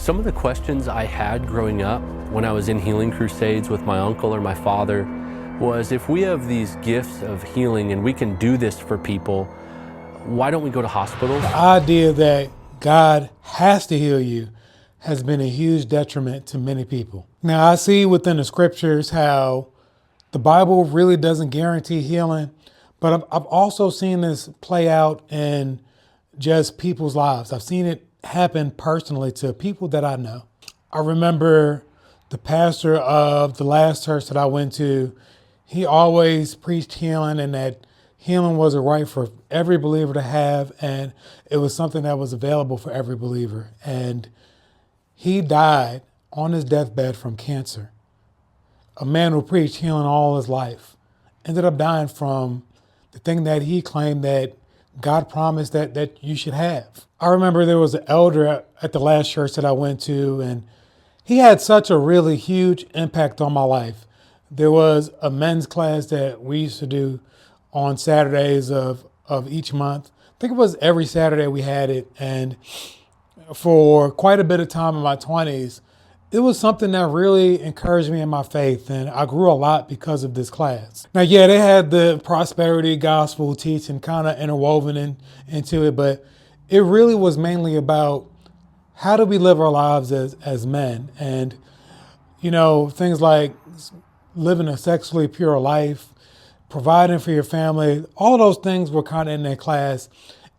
Some of the questions I had growing up when I was in healing crusades with my uncle or my father was, if we have these gifts of healing and we can do this for people, why don't we go to hospitals? The idea that God has to heal you has been a huge detriment to many people. Now, I see within the scriptures how the Bible really doesn't guarantee healing, but I've also seen this play out in just people's lives. I've seen it happen personally to people that I know. I remember the pastor of the last church that I went to, he always preached healing, and that healing was a right for every believer to have, and it was something that was available for every believer. And he died on his deathbed from cancer. A man who preached healing all his life ended up dying from the thing that he claimed that God promised that you should have. I remember there was an elder at the last church that I went to, and he had such a really huge impact on my life. There was a men's class that we used to do on Saturdays of each month. I think it was every Saturday we had it. And for quite a bit of time in my 20s, it was something that really encouraged me in my faith, and I grew a lot because of this class. Now, yeah, they had the prosperity gospel teaching kind of interwoven into it, but it really was mainly about how do we live our lives as men, and things like living a sexually pure life, providing for your family. All of those things were kind of in that class,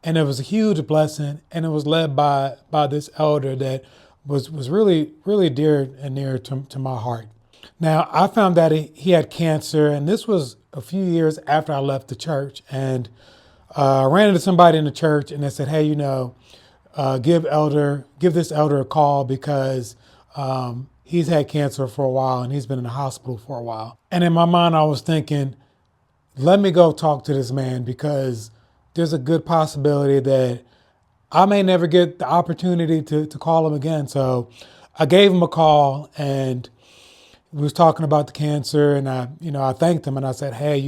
and it was a huge blessing, and it was led by this elder that was really, really dear and near to my heart. Now, I found that he had cancer, and this was a few years after I left the church. And I ran into somebody in the church, and they said, hey, give this elder a call because he's had cancer for a while, and he's been in the hospital for a while. And in my mind, I was thinking, let me go talk to this man, because there's a good possibility that I may never get the opportunity to call him again. So I gave him a call, and we was talking about the cancer, and I thanked him, and I said, hey,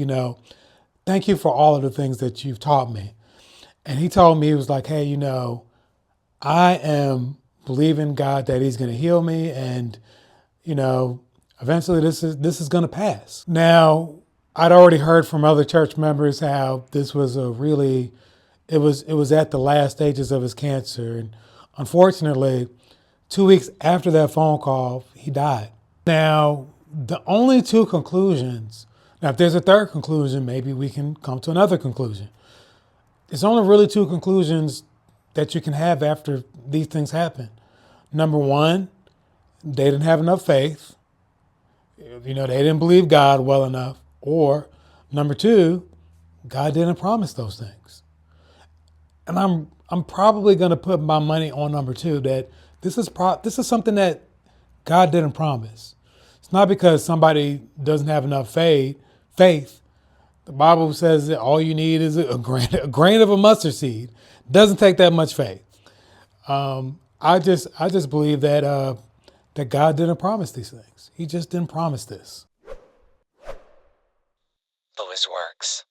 thank you for all of the things that you've taught me. And he told me, he was like, hey, I am believing God that he's going to heal me, and eventually this is going to pass. Now, I'd already heard from other church members how this was it was at the last stages of his cancer. And unfortunately, 2 weeks after that phone call, he died. Now, the only two conclusions, now if there's a third conclusion, maybe we can come to another conclusion. There's only really two conclusions that you can have after these things happen. Number one, they didn't have enough faith. They didn't believe God well enough. Or number two, God didn't promise those things. And I'm probably going to put my money on number two, that this is something that God didn't promise. It's not because somebody doesn't have enough faith. The Bible says that all you need is a grain of a mustard seed. Doesn't take that much faith. I just believe that God didn't promise these things. He just didn't promise this. Works.